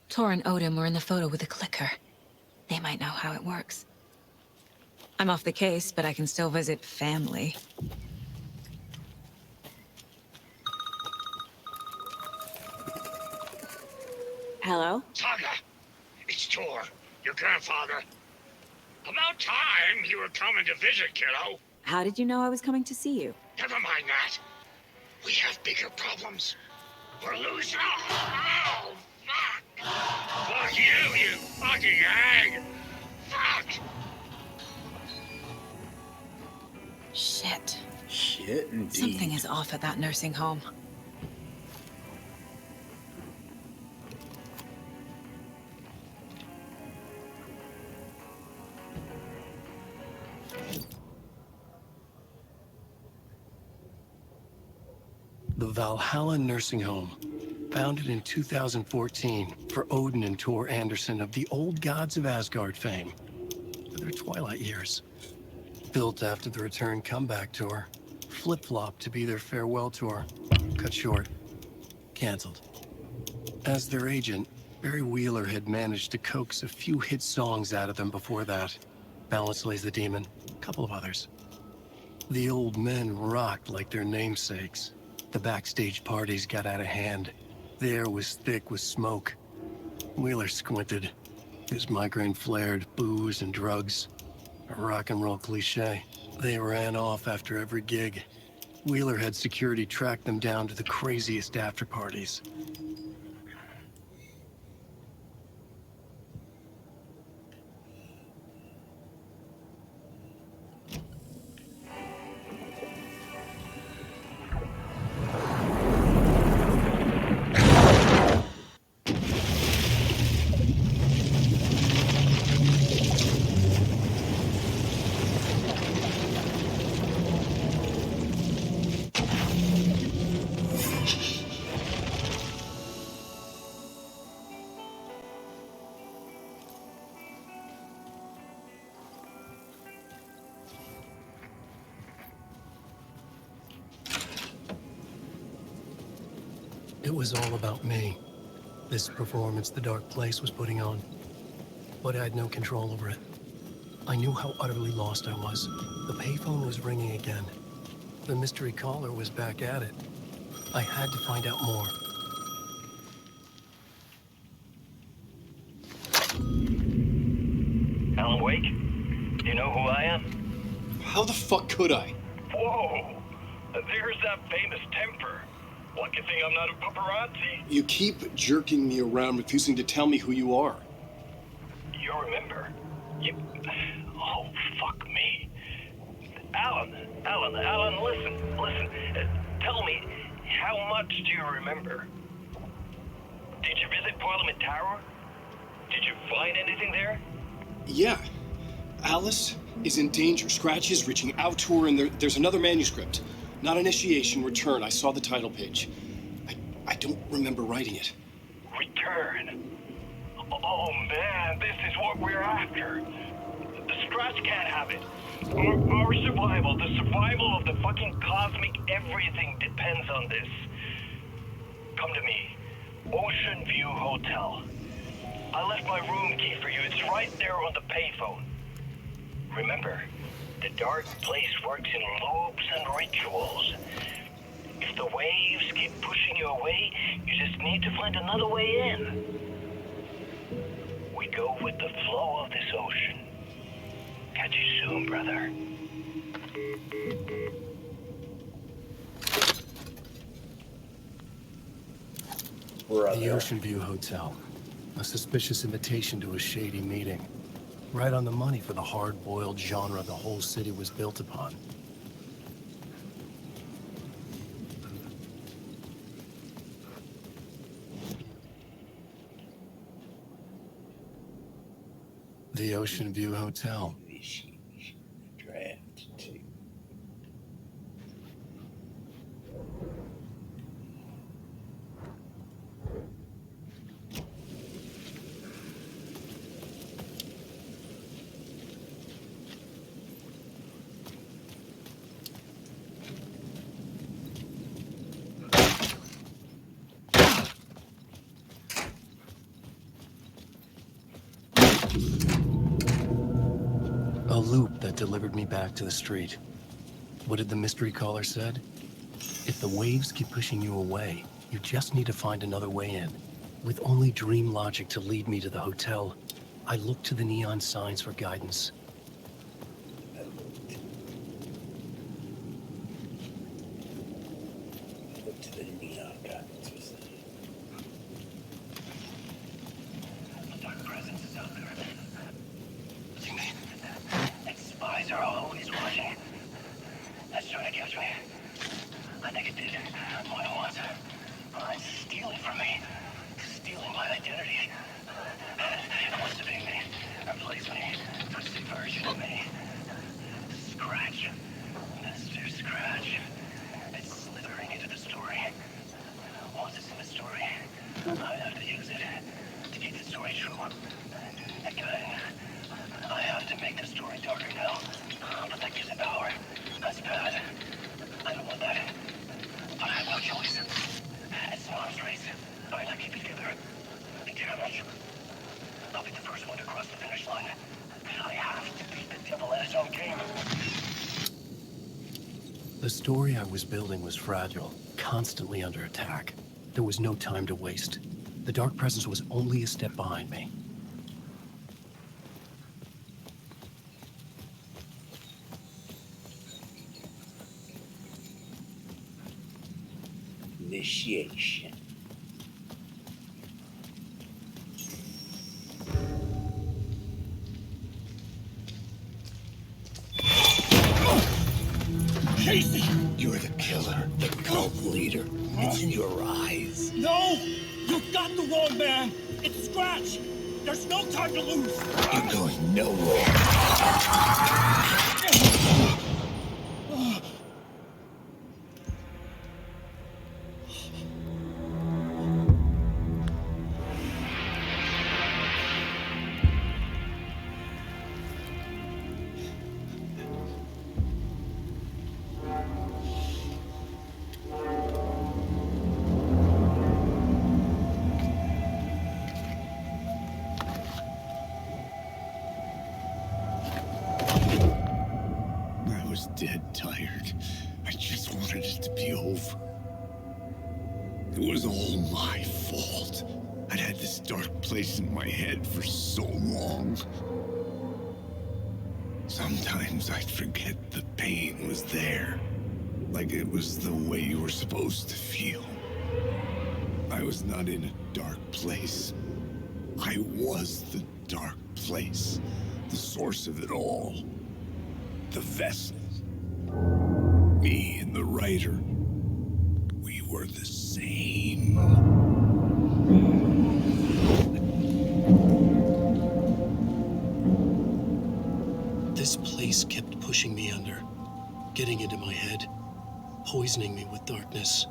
Tor and Odin were in the photo with a clicker. They might know how it works. I'm off the case, but I can still visit family. Hello? Saga, it's Tor, your grandfather. About time you were coming to visit, kiddo. How did you know I was coming to see you? Never mind that. We have bigger problems. We're losing. Oh, fuck! Fuck you, you fucking hag! Fuck! Shit. Shit, indeed. Something is off at that nursing home. The Valhalla Nursing Home, founded in 2014 for Odin and Tor Anderson of the Old Gods of Asgard fame, for their twilight years. Built after the return comeback tour, flip-flopped to be their farewell tour, cut short, canceled. As their agent, Barry Wheeler had managed to coax a few hit songs out of them before that. Balance Lays the Demon, a couple of others. The old men rocked like their namesakes. The backstage parties got out of hand. The air was thick with smoke. Wheeler squinted. His migraine flared, booze and drugs. A rock and roll cliche. They ran off after every gig. Wheeler had security track them down to the craziest after parties. It was all about me. This performance the Dark Place was putting on. But I had no control over it. I knew how utterly lost I was. The payphone was ringing again. The mystery caller was back at it. I had to find out more. Alan Wake? Do you know who I am? How the fuck could I? Whoa! There's that famous temper. Lucky thing I'm not a paparazzi. You keep jerking me around, refusing to tell me who you are. You remember? You... Oh, fuck me. Alan, listen. Tell me, how much do you remember? Did you visit Parliament Tower? Did you find anything there? Yeah. Alice is in danger. Scratch is reaching out to her, and there's another manuscript. Not initiation, return. I saw the title page. I don't remember writing it. Return? Oh man, this is what we're after. The Scratch can't have it. Our survival, the survival of the fucking cosmic everything depends on this. Come to me. Ocean View Hotel. I left my room key for you. It's right there on the payphone. Remember, the Dark Place works in loops and rituals. If the waves keep pushing you away, you just need to find another way in. We go with the flow of this ocean. Catch you soon, brother. The Ocean View Hotel. A suspicious invitation to a shady meeting. Right on the money for the hard-boiled genre the whole city was built upon. The Ocean View Hotel. A loop that delivered me back to the street. What did the mystery caller said? If the waves keep pushing you away, you just need to find another way in. With only dream logic to lead me to the hotel, I looked to the neon signs for guidance. Look to the neon guidance. The dark presence is out there. What do you mean? And spies are always watching. That's trying to catch me. I think it did more than once. It's stealing from me. Stealing my identity. It wants to be me. Replace me. Twisted version of me. Scratch. Mr. Scratch. It's slithering into the story. Once it's in the story, I have to use it to keep the story true. Again, I have to make the story darker now. But that gives it power. That's bad. I don't want that. But I have no choice. It's an arms race. I like keep it together. Damage. I'll be the first one to cross the finish line. I have to beat the devil at his own game. The story I was building was fragile, constantly under attack. There was no time to waste. The dark presence was only a step behind me. Initiation. Casey! You're the killer, the cult leader. It's in your eyes. No! You've got the wrong man! It's Scratch! There's no time to lose! You're going nowhere. I was dead tired. I just wanted it to be over. It was all my fault. I'd had this dark place in my head for so long. Sometimes I'd forget the pain was there. Like it was the way you were supposed to feel. I was not in a dark place. I was the dark place. The source of it all. The vessel. Me and the writer. We were the same. This place kept pushing me under, getting into my head, poisoning me with darkness.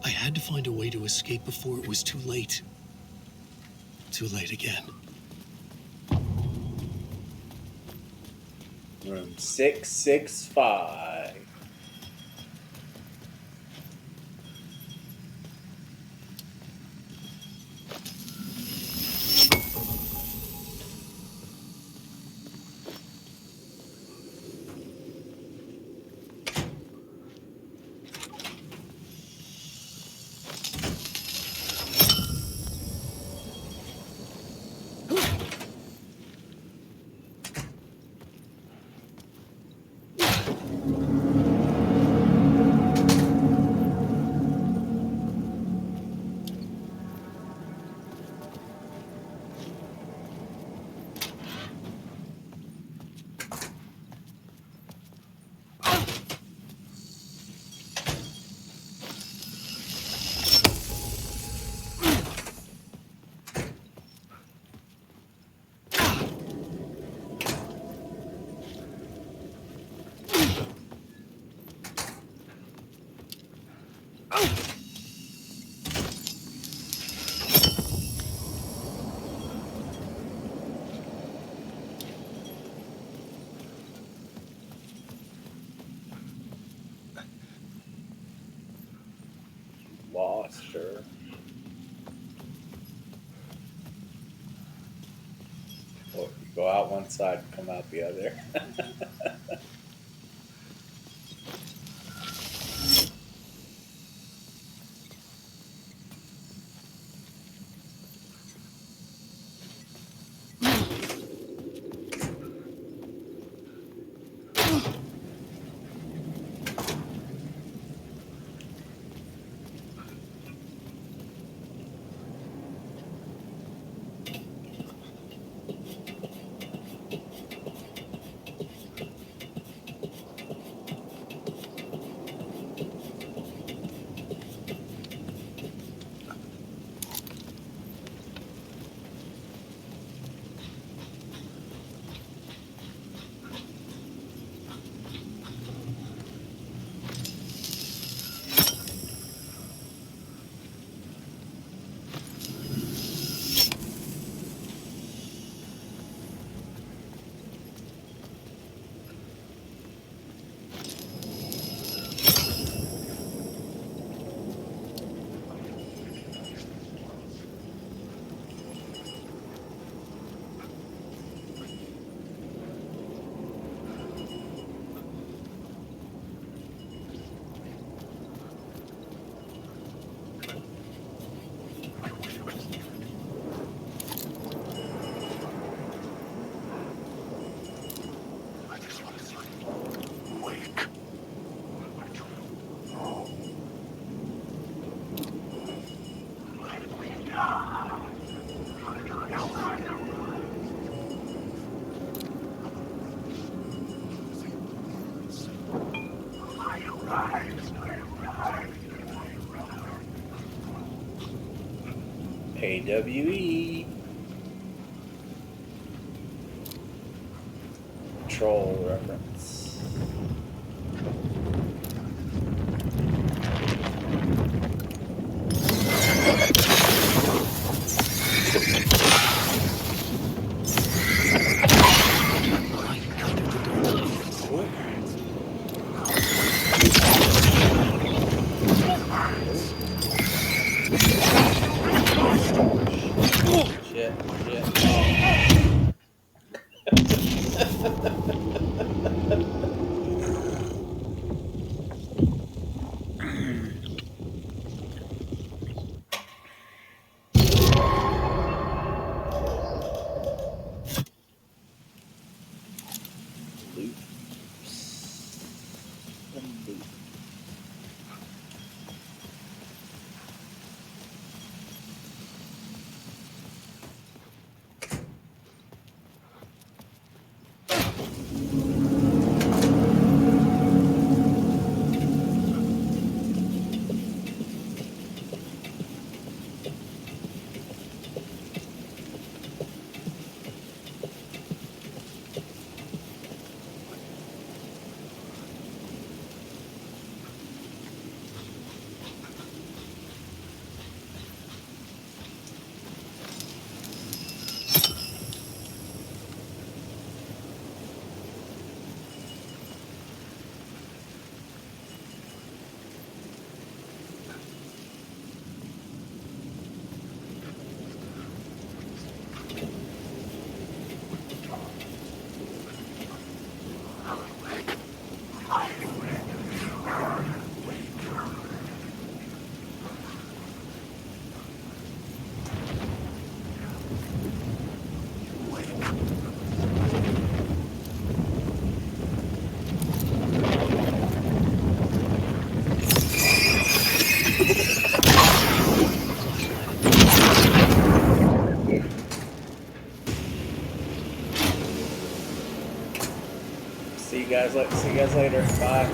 I had to find a way to escape before it was too late. Too late again. Room 665. Lost her. Oh, you go out out one side and come out the other. AWE. Troll reference. Shit, shit. Loot. Loot. See you guys later. Bye.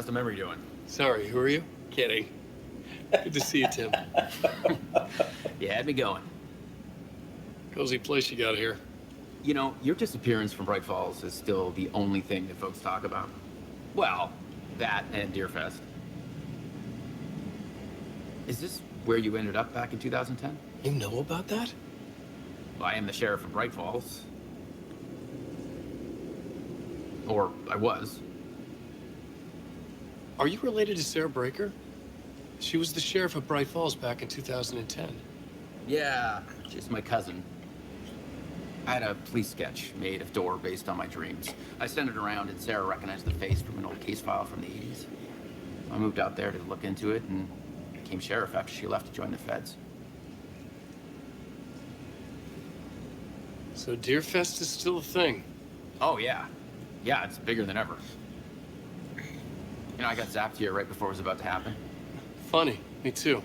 How's the memory doing? Sorry, who are you? Kidding. Good to see you, Tim. You had me going. Cozy place you got here. You know, your disappearance from Bright Falls is still the only thing that folks talk about. Well, that and Deerfest. Is this where you ended up back in 2010? You know about that? Well, I am the sheriff of Bright Falls. Or I was. Are you related to Sarah Breaker? She was the sheriff of Bright Falls back in 2010. Yeah, she's my cousin. I had a police sketch made of Door based on my dreams. I sent it around and Sarah recognized the face from an old case file from the 80s. I moved out there to look into it and became sheriff after she left to join the feds. So Deerfest is still a thing. Oh, yeah. Yeah, it's bigger than ever. You know, I got zapped here right before it was about to happen. Funny, me too.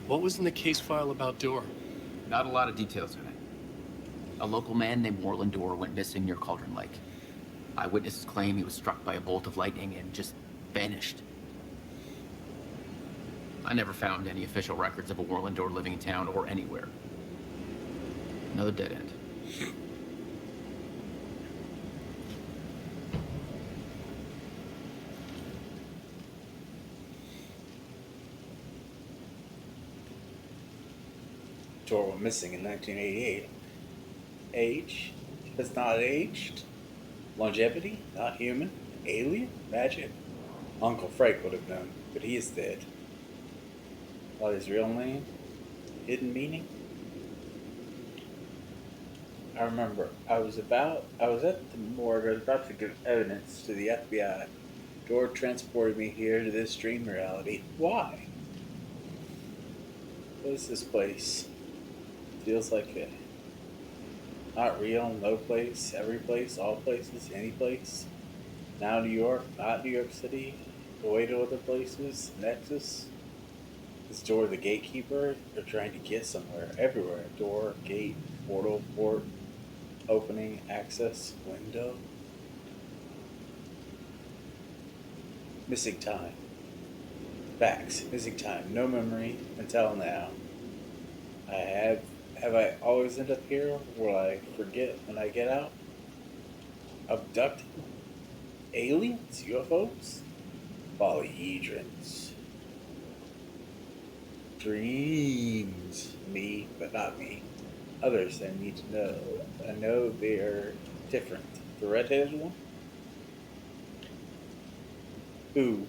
What was in the case file about Door? Not a lot of details in it. A local man named Warland Door went missing near Cauldron Lake. Eyewitnesses claim he was struck by a bolt of lightning and just vanished. I never found any official records of a Warland Door living in town or anywhere. Another dead end. Door went missing in 1988. Age? It's not aged. Longevity? Not human. Alien? Magic? Uncle Frank would have known, but he is dead. What his real name? Hidden meaning? I remember I was at the morgue. I was about to give evidence to the FBI. Door transported me here to this dream reality. Why? What is this place? Feels like it. Not real, no place, every place, all places, any place. Now New York, not New York City. The way to other places, Nexus. Is Door the gatekeeper? They're trying to get somewhere, everywhere. Door, gate, portal, port, opening, access, window. Missing time. Facts, missing time, no memory until now. Have I always end up here? Will I forget when I get out? Abducted? Aliens? UFOs? Polyhedrons. Dreams. Me, but not me. Others I need to know. I know they're different. The red-headed one? Who?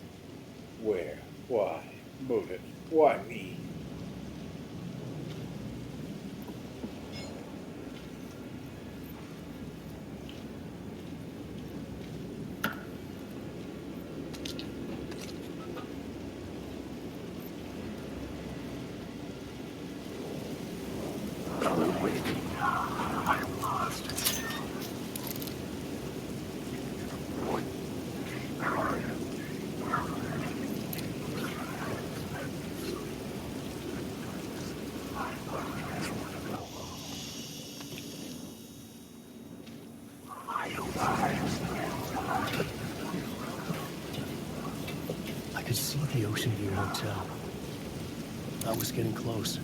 Where? Why? Motive? Why me? I could see the Ocean View Hotel. I was getting close.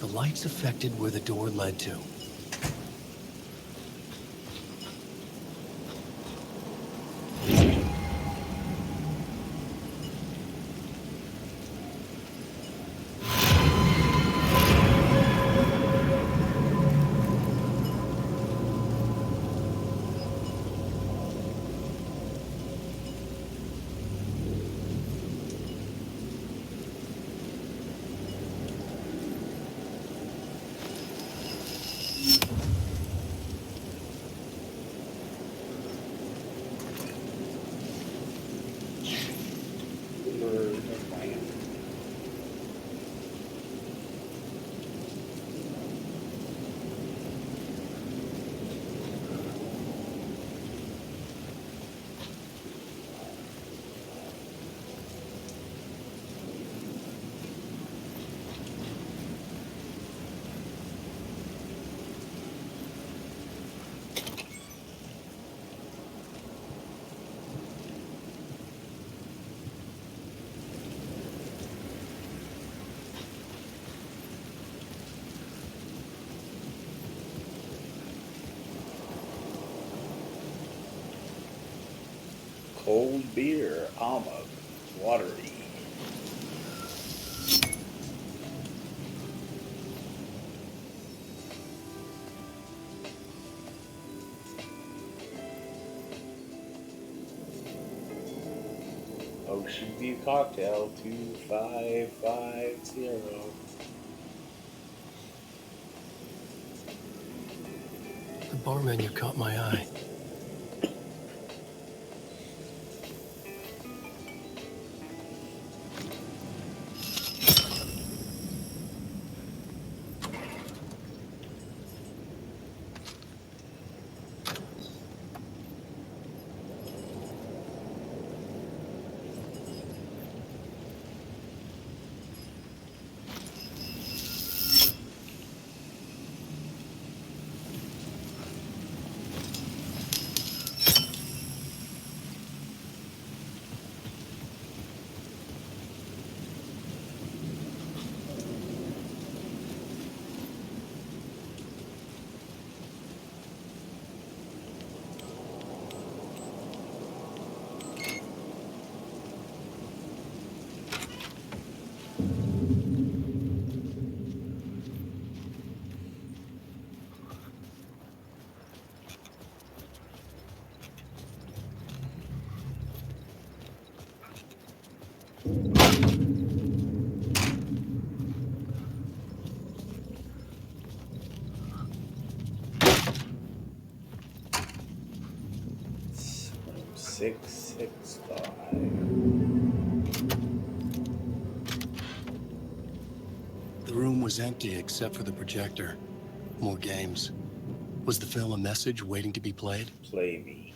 The lights affected where the door led to. Cold beer, almond, watery. Ocean View Cocktail 2550. The bar menu caught my eye. Room 665. The room was empty except for the projector. More games. Was the film a message waiting to be played? Play me.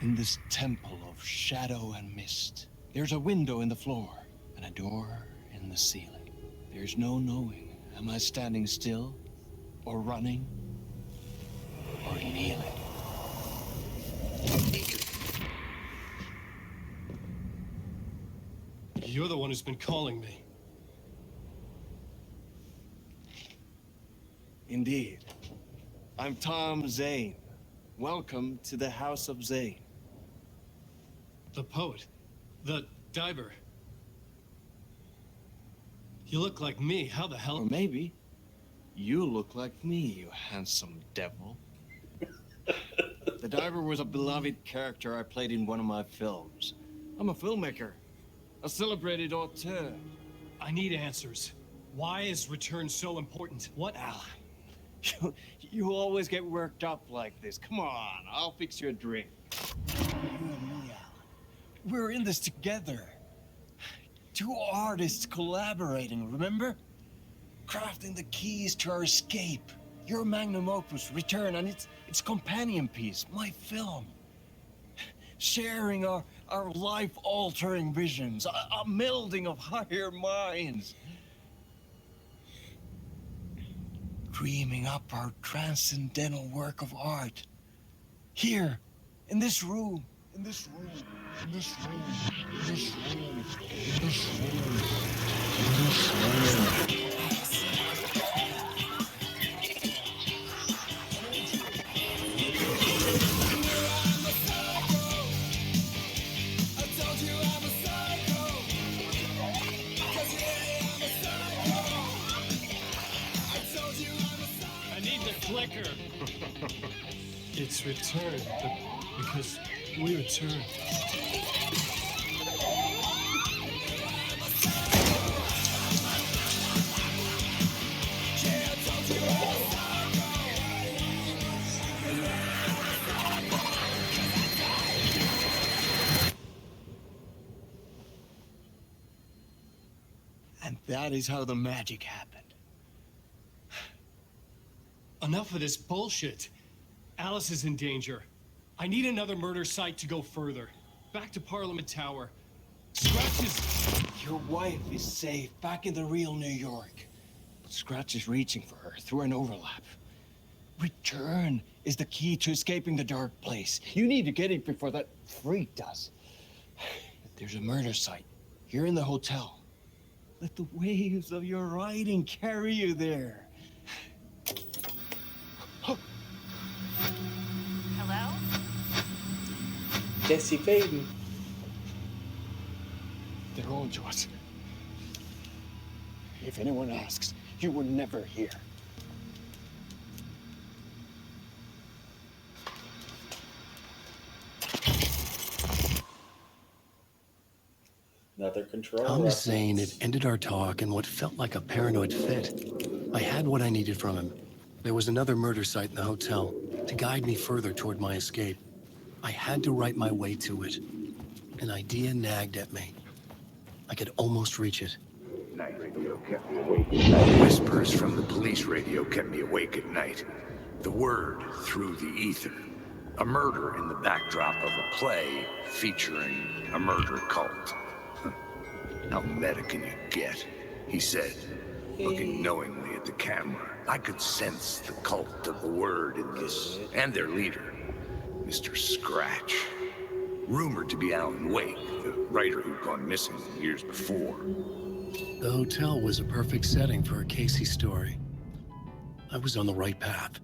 In this temple of shadow and mist, there's a window in the floor and a door in the ceiling. There's no knowing, am I standing still, or running, or kneeling? You're the one who's been calling me. Indeed. I'm Tom Zane. Welcome to the House of Zane. The poet. The diver. You look like me. How the Or hell? maybe you look like me, you handsome devil. The diver was a beloved character I played in one of my films. I'm a filmmaker, a celebrated auteur. I need answers. Why is Return so important? What? Al, you always get worked up like this. Come on, I'll fix you a drink. You and me, Al. We're in this together. Two artists collaborating, remember? Crafting the keys to our escape. Your magnum opus, Return, and its companion piece, my film. Sharing our life-altering visions, a melding of higher minds. Dreaming up our transcendental work of art. Here, in this room, in this room, in this room, in this room, in this room, in this room. Alice returned, but because we returned. And that is how the magic happened. Enough of this bullshit. Alice is in danger. I need another murder site to go further. Back to Parliament Tower. Scratch is... Your wife is safe back in the real New York. Scratch is reaching for her through an overlap. Return is the key to escaping the dark place. You need to get it before that freak does. There's a murder site here in the hotel. Let the waves of your writing carry you there. Hello? Jesse Faden. They're all to us. If anyone asks, you were never here. Another control. Thomas Zane had ended our talk in what felt like a paranoid fit. I had what I needed from him. There was another murder site in the hotel to guide me further toward my escape. I had to write my way to it. An idea nagged at me. I could almost reach it. Night radio kept me awake at night. Whispers from the police radio kept me awake at night. The word through the ether. A murder in the backdrop of a play featuring a murder cult. How meta can you get? He said, looking knowingly at the camera. I could sense the cult of the word in this, and their leader, Mr. Scratch. Rumored to be Alan Wake, the writer who'd gone missing years before. The hotel was a perfect setting for a Casey story. I was on the right path.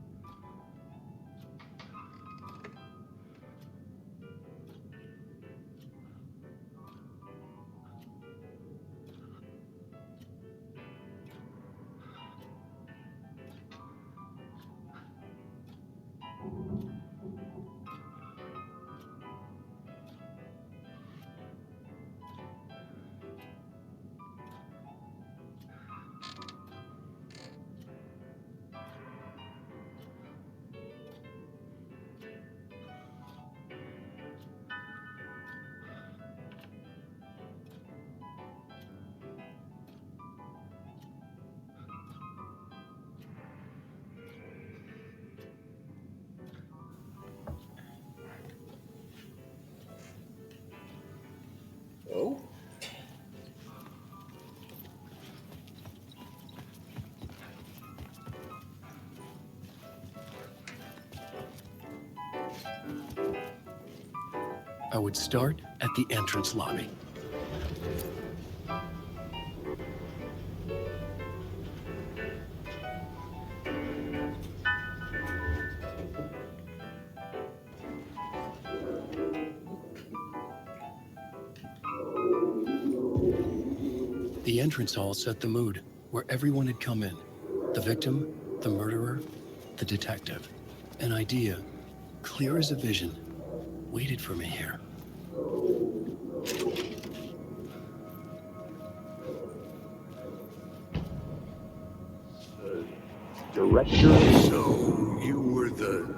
Oh. I would start at the entrance lobby. The entrance hall set the mood, where everyone had come in. The victim, the murderer, the detective. An idea, clear as a vision, waited for me here. Director? So, you were the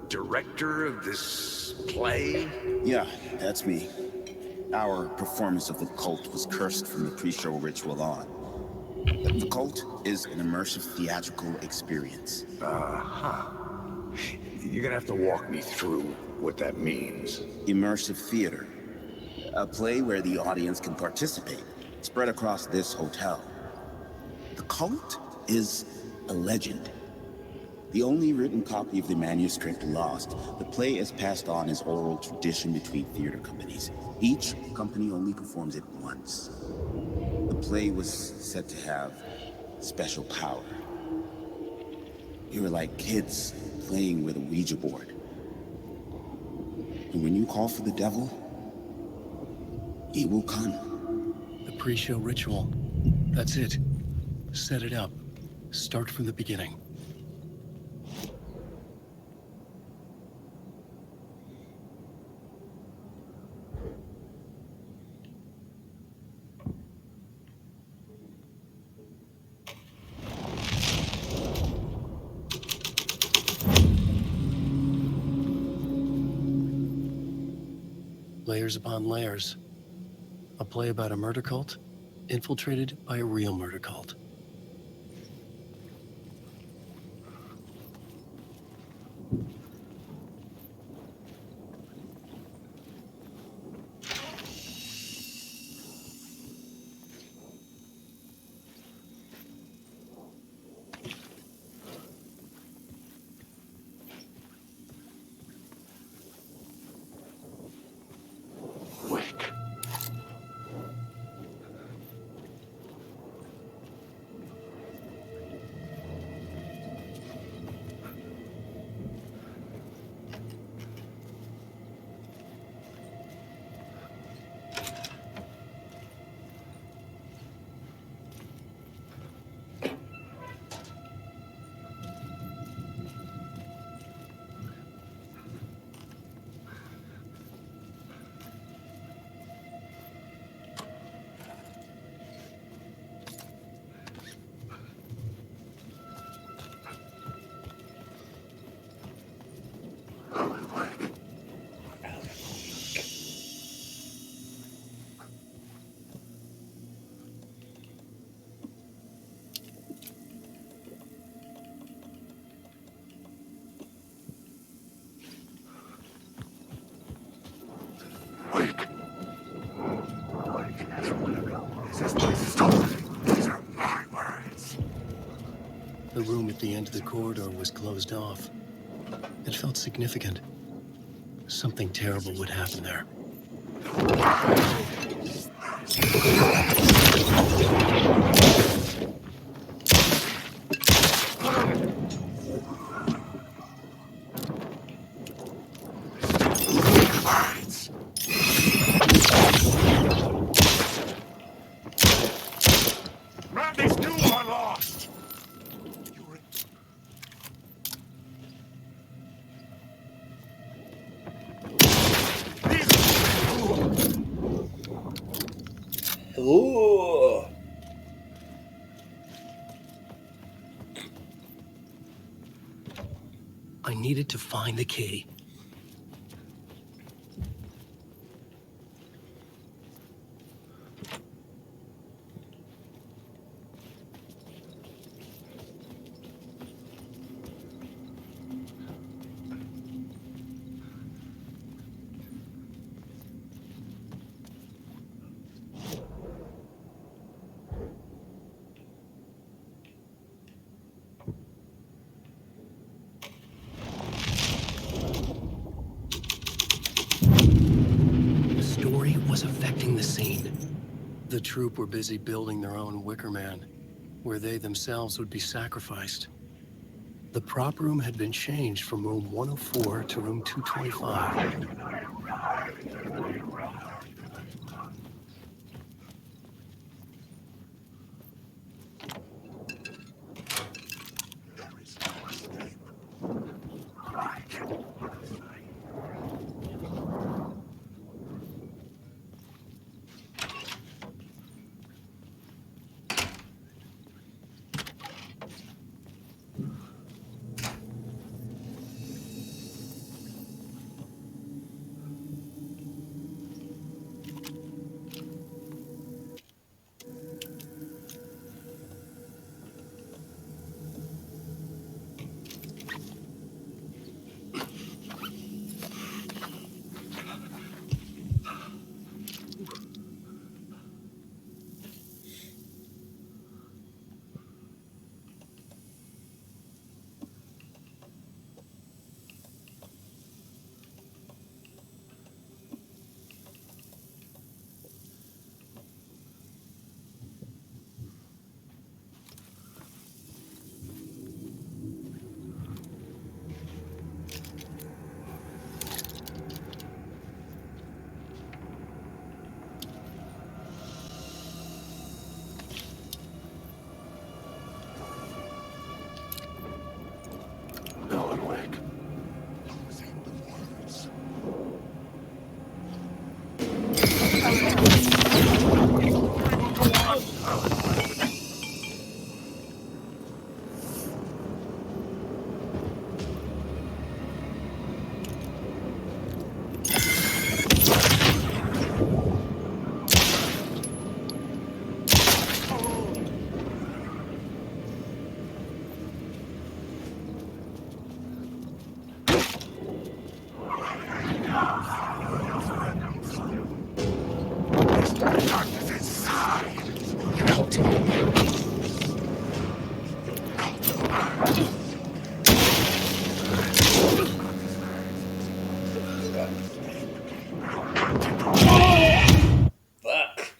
director of this play? Yeah, that's me. Our performance of the cult was cursed from the pre-show ritual on. The cult is an immersive theatrical experience. Uh-huh. You're gonna have to walk me through what that means. Immersive theater. A play where the audience can participate, spread across this hotel. The cult is a legend. The only written copy of the manuscript lost, the play is passed on as oral tradition between theater companies. Each company only performs it once. The play was said to have special power. We were like kids playing with a Ouija board. And when you call for the devil, he will come. The pre-show ritual. That's it. Set it up. Start from the beginning. Layers upon layers. A play about a murder cult infiltrated by a real murder cult. The room at the end of the corridor was closed off. It felt significant. Something terrible would happen there. Ooh. I needed to find the key. Was affecting the scene. The troupe were busy building their own Wicker Man, where they themselves would be sacrificed. The prop room had been changed from room 104 to room 225. Fuck.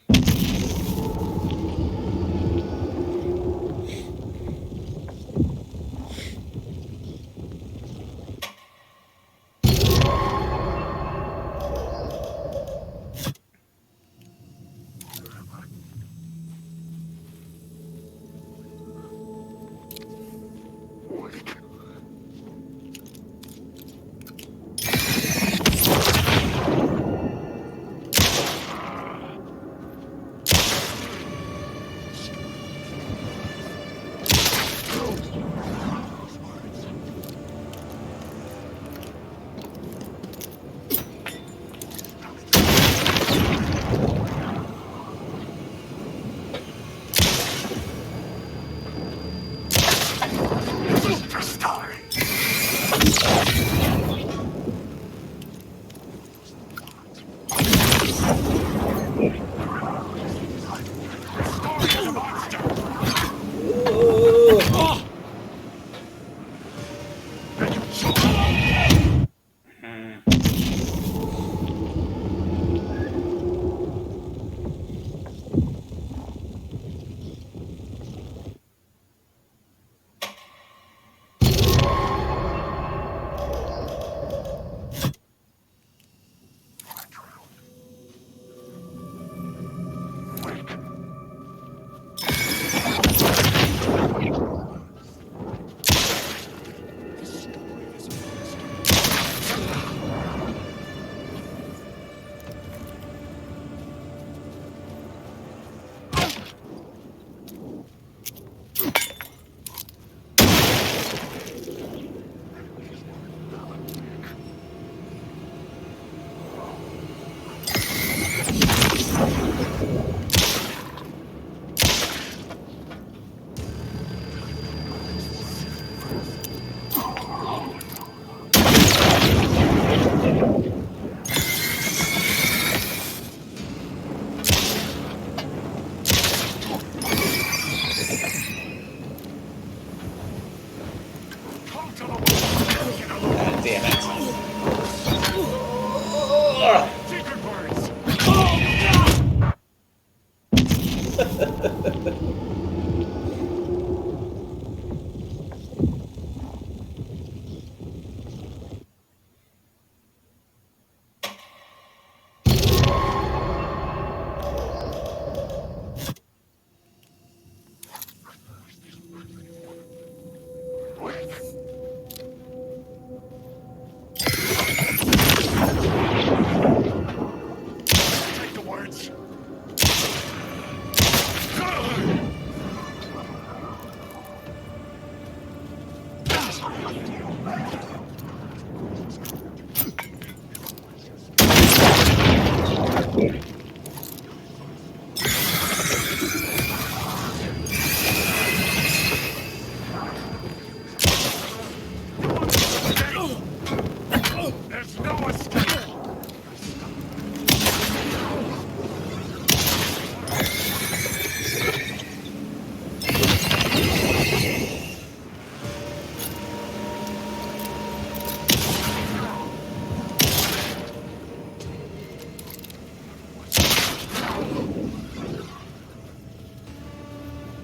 God damn it.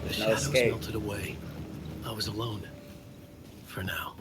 The No shadows escape. melted away. I was alone. For now.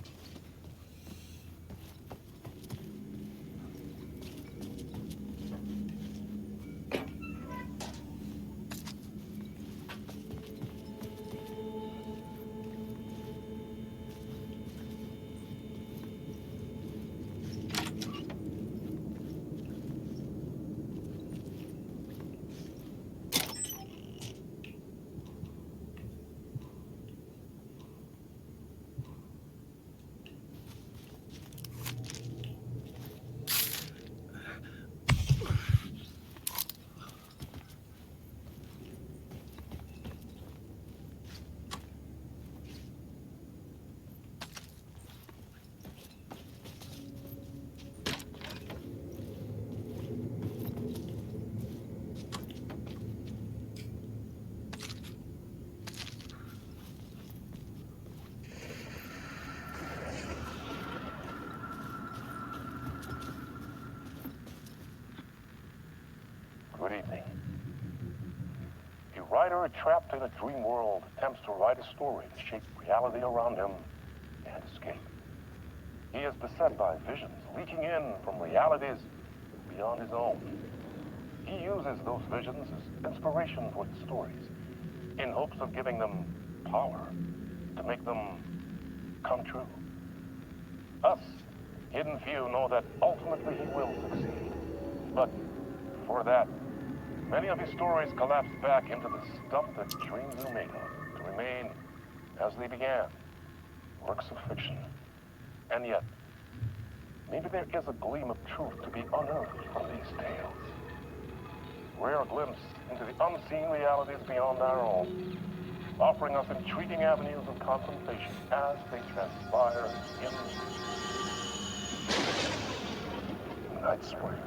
Good evening. A writer trapped in a dream world attempts to write a story to shape reality around him and escape. He is beset by visions leaking in from realities beyond his own. He uses those visions as inspiration for his stories, in hopes of giving them power to make them come true. Us, hidden few, know that ultimately he will succeed. But for that, many of his stories collapse back into the stuff that dreams are made of, to remain as they began, works of fiction. And yet, maybe there is a gleam of truth to be unearthed from these tales. Rare glimpse into the unseen realities beyond our own, offering us intriguing avenues of contemplation as they transpire in Night Springs.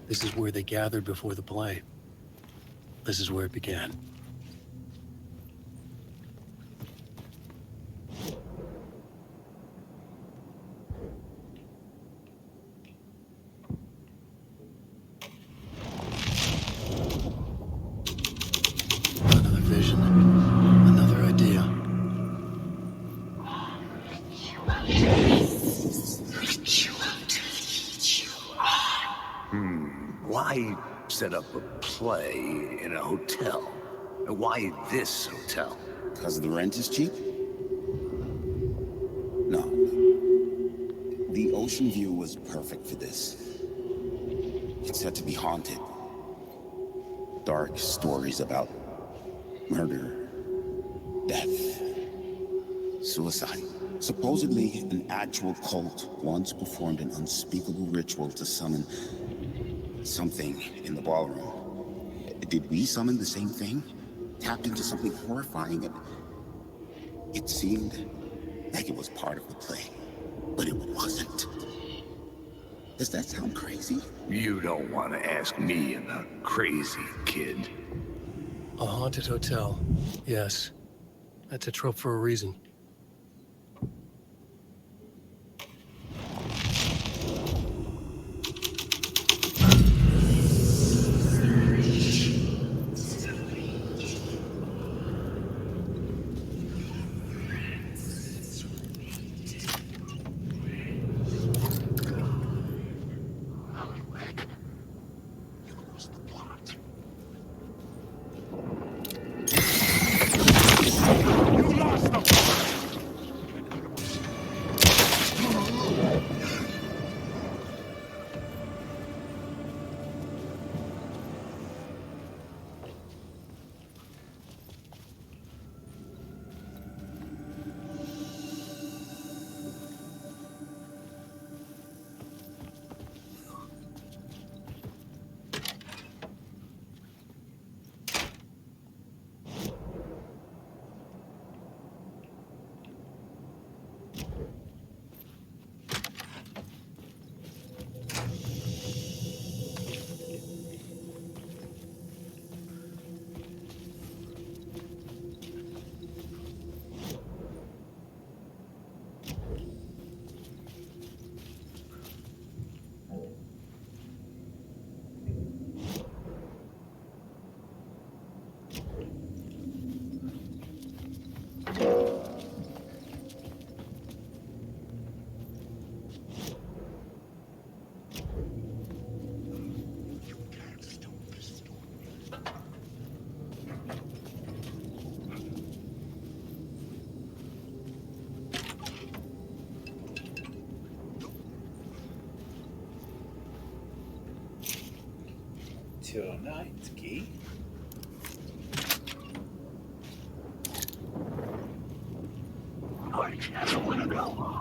This is where they gathered before the play. This is where it began. Another vision, another idea. Why set up a play in a hotel? Why this hotel? Because the rent is cheap? No. The ocean view was perfect for this. It's said to be haunted. Dark stories about murder, death, suicide. Supposedly, an actual cult once performed an unspeakable ritual to summon Something in the ballroom. Did we summon the same thing? Tapped into something horrifying, and it seemed like it was part of the play, but it wasn't. Does that sound crazy? You don't want to ask me about crazy, kid. A haunted hotel. Yes. That's a trope for a reason. Tonight, key. I just want to go.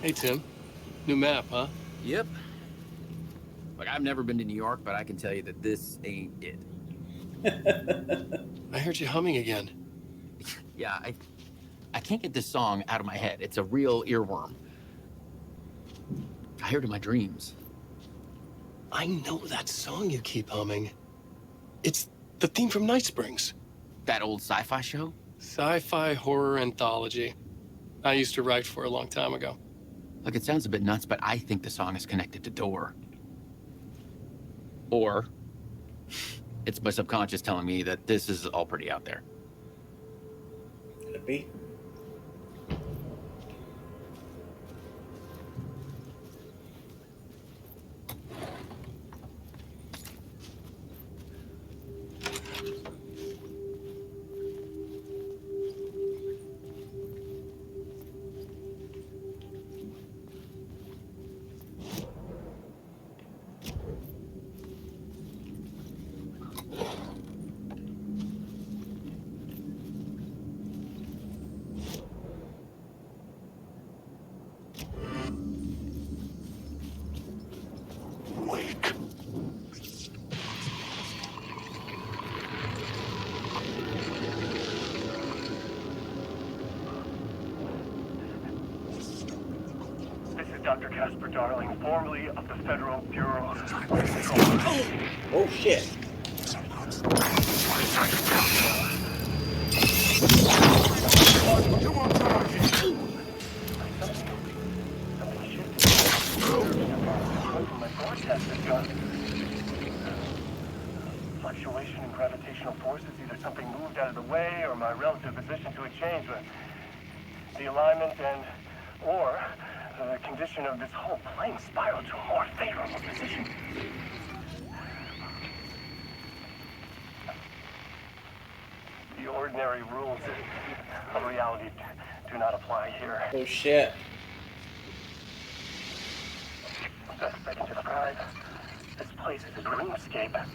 Hey, Tim. New map, huh? Yep. Like, I've never been to New York, but I can tell you that this ain't it. I heard you humming again. Yeah, I can't get this song out of my head. It's a real earworm. I hear it in my dreams. I know that song you keep humming. It's the theme from Night Springs. That old sci-fi show? Sci-fi horror anthology. I used to write for a long time ago. Look, it sounds a bit nuts, but I think the song is connected to Door. Or it's my subconscious telling me that this is all pretty out there. Could be. Dr. Casper Darling, formerly of the Federal Bureau of Control. Oh shit. Fluctuation in gravitational forces, either something moved out of the way or my relative position to a change, but the alignment or the condition of this whole plane spiraled to a more favorable position. ordinary rules of reality do not apply here. Oh shit. Best I can describe this place is a dreamscape.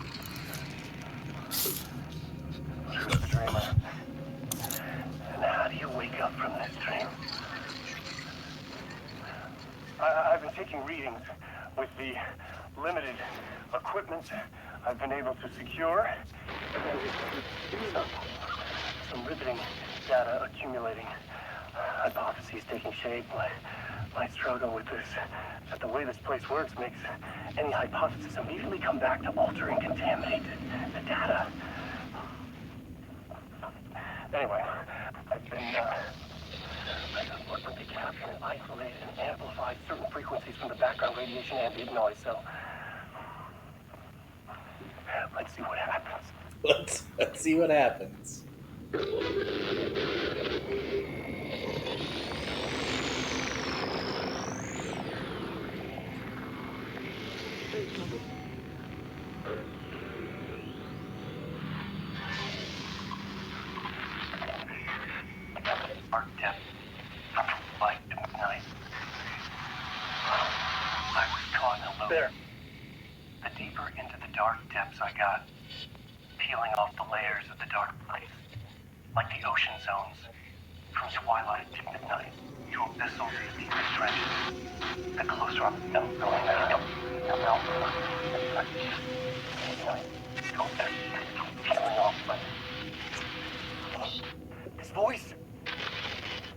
Who's the dreamer? And how do you wake up from this dream? I've been taking readings with the limited equipment I've been able to secure. Some riveting data accumulating. Hypotheses taking shape. My struggle with this, that the way this place works makes any hypothesis immediately come back to alter and contaminate the data. Anyway, I've been working to capture and isolate and amplify certain frequencies from the background radiation ambient noise, so let's see what happens. Let's see what happens. Dark depth, light to midnight. I was caught in a loop. There. The deeper into the dark depths I got, peeling off the layers of the dark place, like the ocean zones, from twilight to midnight, to abyssal to deep trenches. The closer I'm going now, peeling off, but this voice,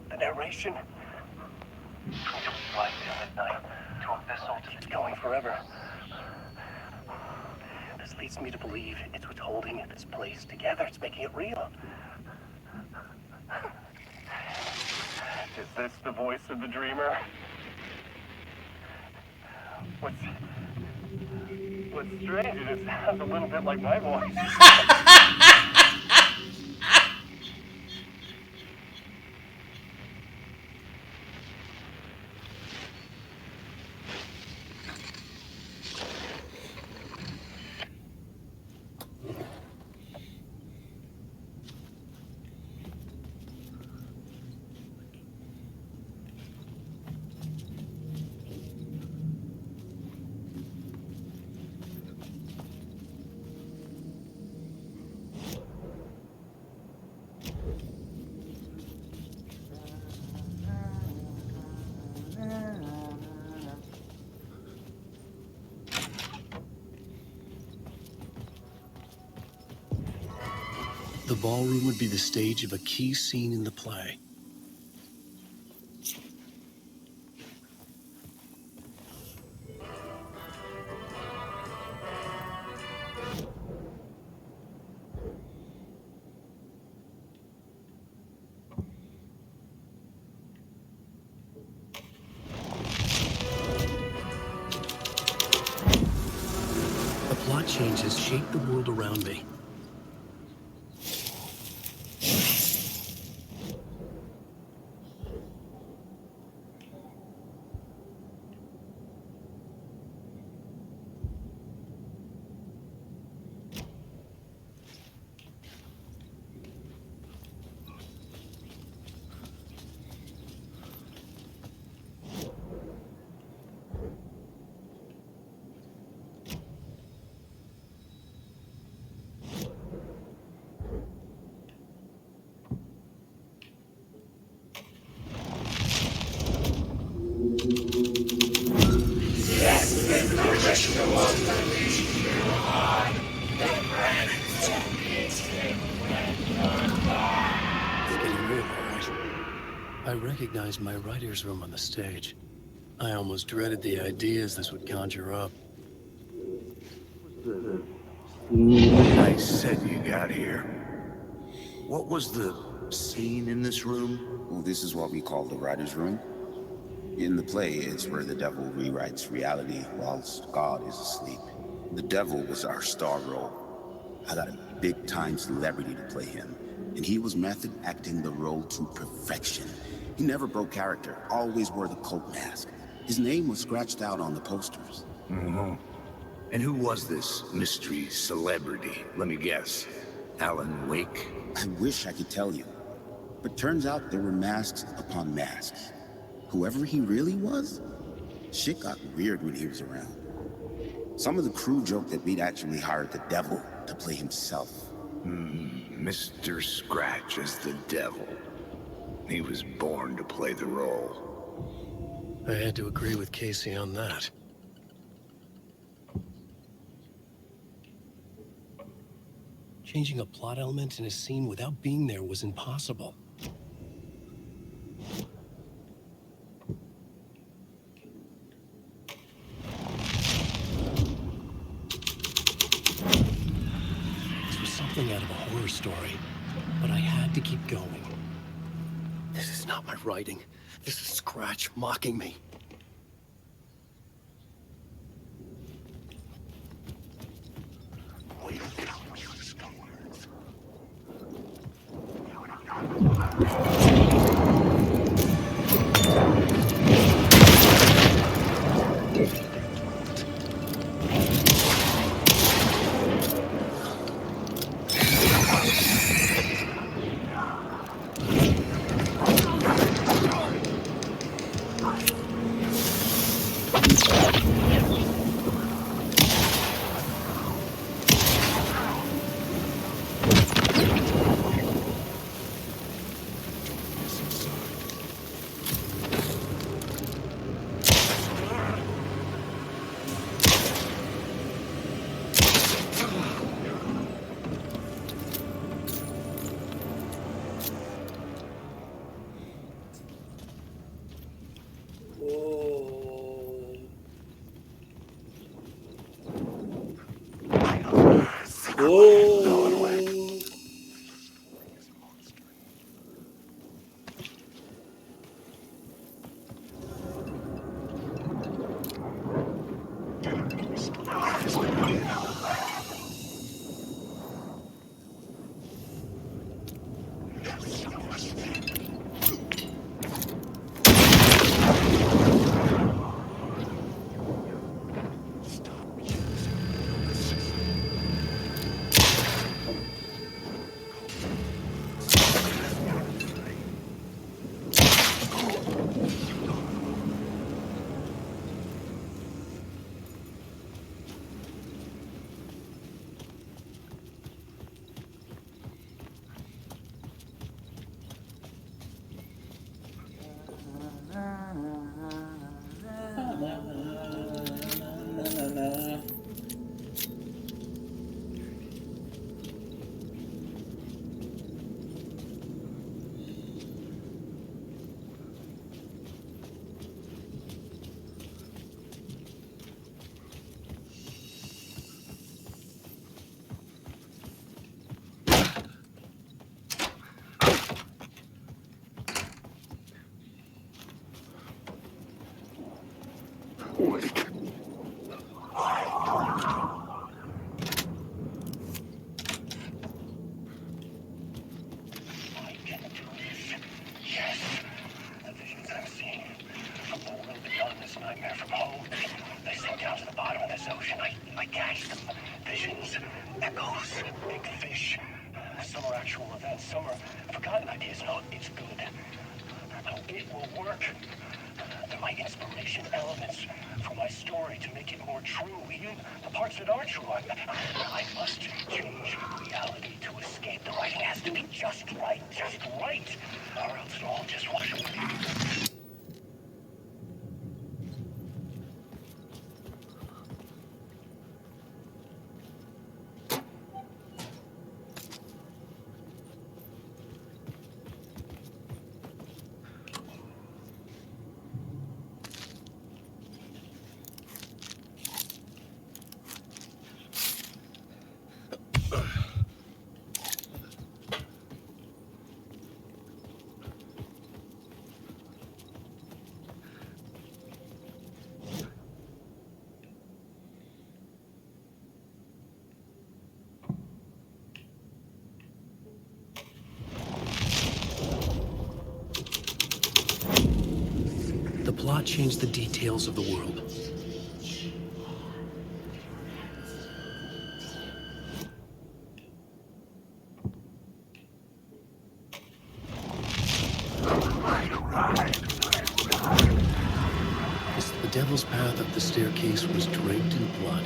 the narration, from twilight to midnight, to abyssal to it's going forever. This leads me to believe it's what's holding this place together. It's making it real. Is this the voice of the dreamer? What's strange is it sounds a little bit like my voice. The ballroom would be the stage of a key scene in the play. The plot changes shape the world around me. I recognized my writer's room on the stage. I almost dreaded the ideas this would conjure up. I said you got here. What was the scene in this room? Well, this is what we call the writer's room. In the play, it's where the devil rewrites reality whilst God is asleep. The devil was our star role. I got a big-time celebrity to play him, and he was method acting the role to perfection. He never broke character, always wore the cult mask. His name was scratched out on the posters. Mm-hmm. And who was this mystery celebrity? Let me guess. Alan Wake? I wish I could tell you. But turns out there were masks upon masks. Whoever he really was, shit got weird when he was around. Some of the crew joked that we'd actually hired the devil to play himself. Mr. Scratch as the devil. He was born to play the role. I had to agree with Casey on that. Changing a plot element in a scene without being there was impossible. This was something out of a horror story, but I had to keep going. This is not my writing. This is Scratch mocking me. The plot changed the details of the world. The staircase was draped in blood.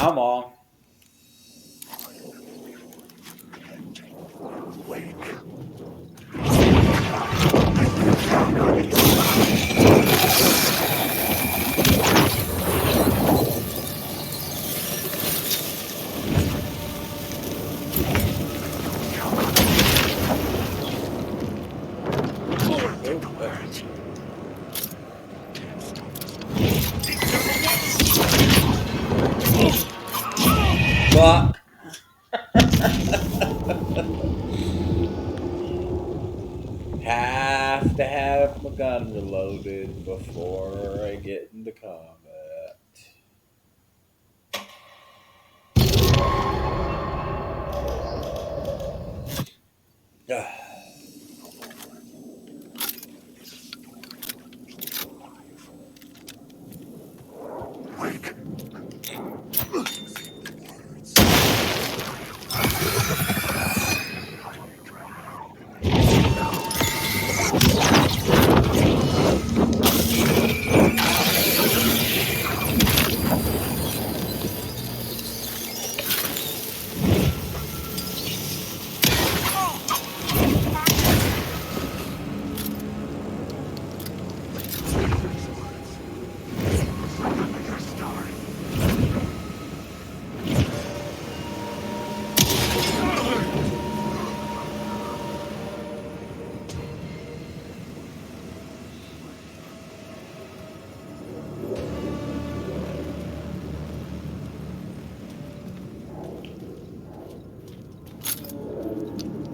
Come on. Fuck. Have to have my gun reloaded before I get into combat.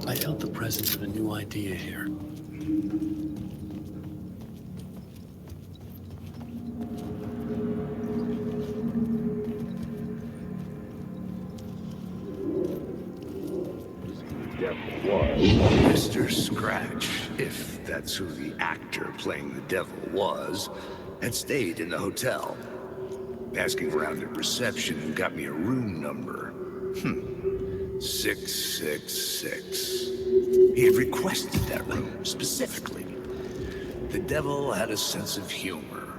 I felt the presence of a new idea here. Mr. Scratch, if that's who the actor playing the devil was, had stayed in the hotel. Asking around at reception got me a room number. 666. He had requested that room specifically. The devil had a sense of humor.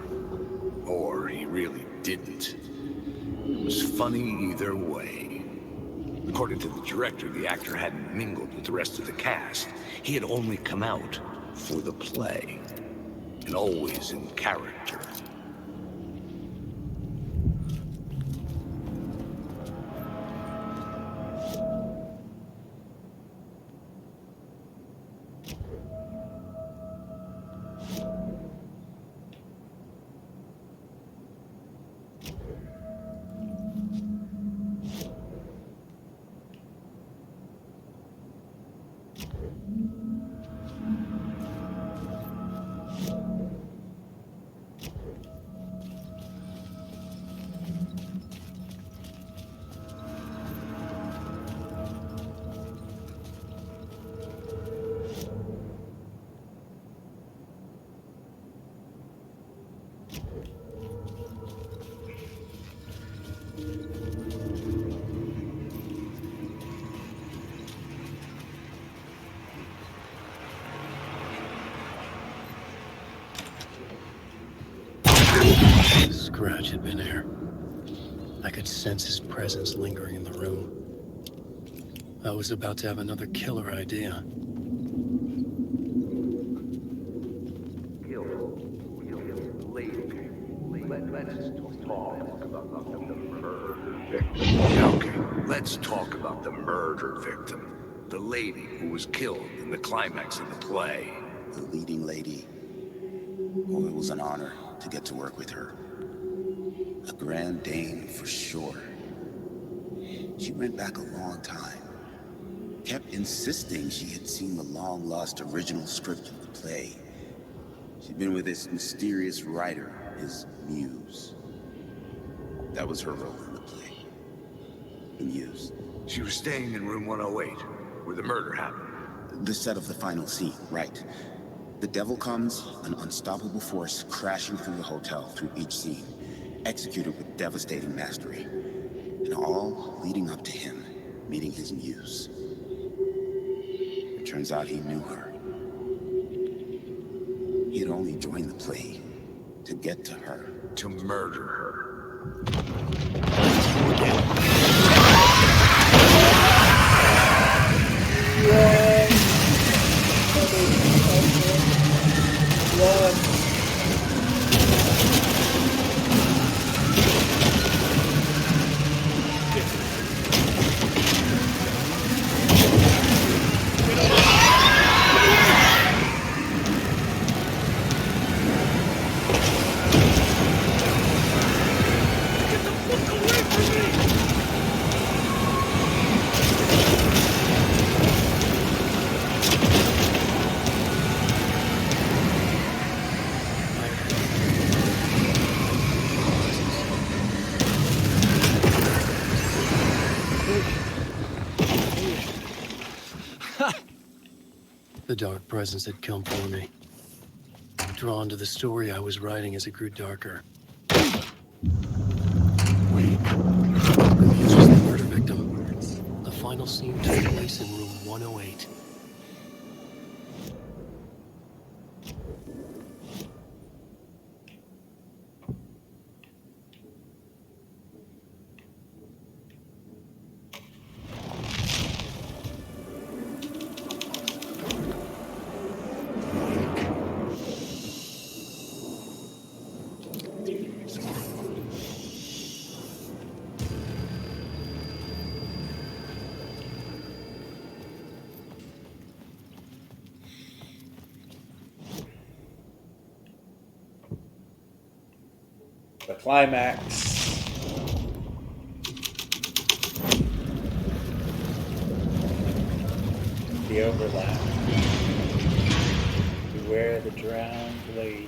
Or he really didn't. It was funny either way. According to the director, the actor hadn't mingled with the rest of the cast. He had only come out for the play. And always in character. Scratch had been here. I could sense his presence lingering in the room. I was about to have another killer idea. Okay, let's talk about the murder victim. The lady who was killed in the climax of the play. The leading lady. Oh, it was an honor to get to work with her. A grand dame for sure. She went back a long time. Kept insisting she had seen the long-lost original script of the play. She'd been with this mysterious writer, his muse. That was her role in the play. The muse. She was staying in room 108, where the murder happened. The set of the final scene, right. The devil comes, an unstoppable force crashing through the hotel through each scene, executed with devastating mastery. And all leading up to him meeting his muse. It turns out he knew her. He had only joined the play to get to her. To murder her. The dark presence had come for me. Drawn to the story I was writing as it grew darker. Wait. This was the murder victim. The final scene took place in room 108. The climax. The overlap. Beware the drowned lady.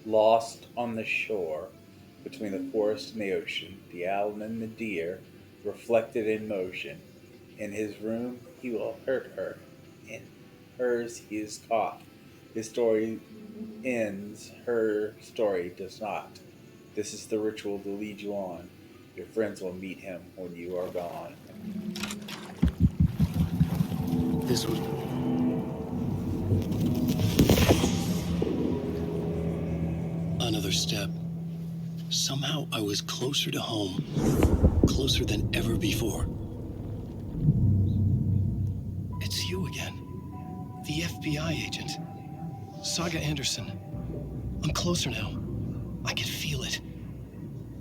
Lost on the shore, between the forest and the ocean, the owl and the deer, reflected in motion. In his room he will hurt her, in hers he is caught. His story ends, her story does not. This is the ritual to lead you on. Your friends will meet him when you are gone. This was... Another step. Somehow I was closer to home. Closer than ever before. It's you again. The FBI agent. Saga Anderson. I'm closer now. I can feel it.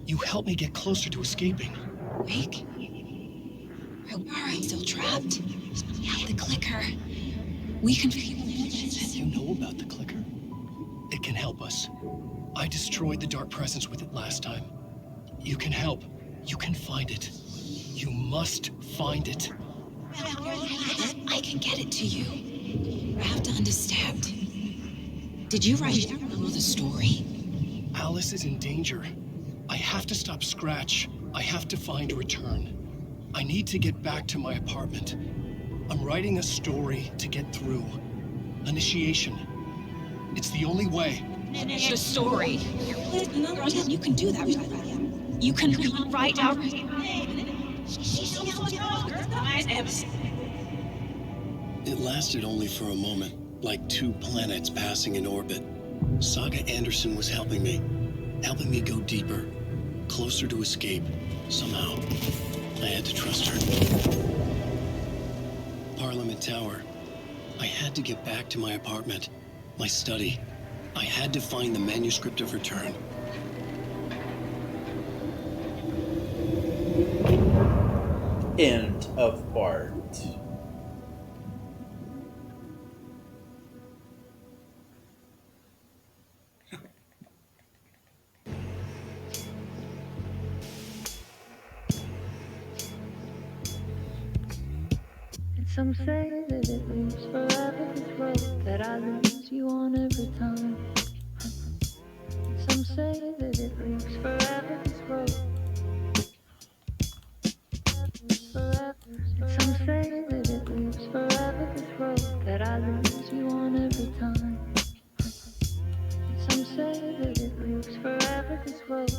You helped me get closer to escaping. Wake? I'm still trapped. We have the clicker. We can feel it. You know about the clicker. It can help us. I destroyed the dark presence with it last time. You can help. You can find it. You must find it. I can get it to you. I have to understand. Did you write down the story? Alice is in danger. I have to stop Scratch. I have to find Return. I need to get back to my apartment. I'm writing a story to get through. Initiation. It's the only way. The story. You can do that. You can write out. It lasted only for a moment, like 2 planets passing in orbit. Saga Anderson was helping me go deeper, closer to escape. Somehow, I had to trust her. Parliament Tower. I had to get back to my apartment, my study. I had to find the manuscript of Return. End of part. Some say that it lives forever, this road that I lose you on every time. Some say that it lives forever, this road. Some say that it lives forever, this road that I lose you on every time. Some say that it lives forever, this road.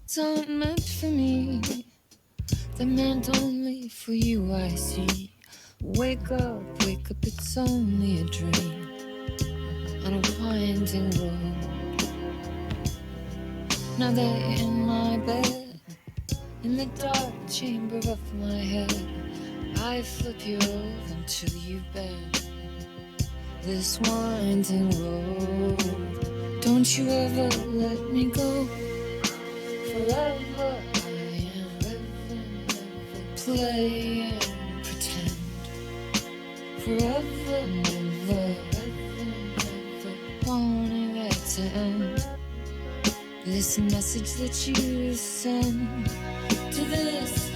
It's not meant for me. They're meant only for you, I see. Wake up, it's only a dream on a winding road. Now they're in my bed, in the dark chamber of my head. I flip you over until you bend this winding road. Don't you ever let me go. Forever I am play and pretend. Forever, never, wanting it to end. This message that you send to this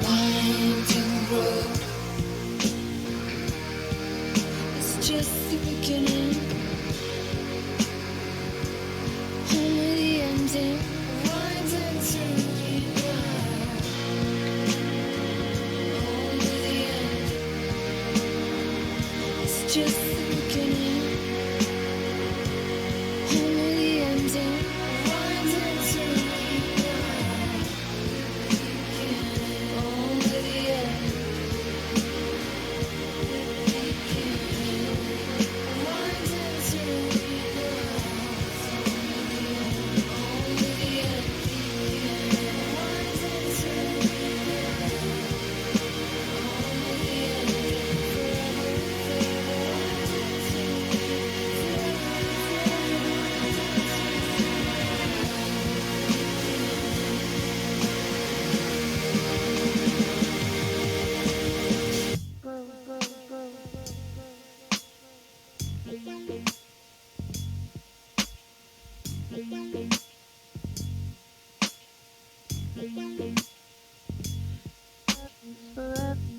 winding road. It's just the beginning, only the ending. Winding through the night. Just the beginning, only the ending. Winding through the night, only the end. Winding through the night, only the end. Winding through the night, only the end. Forever.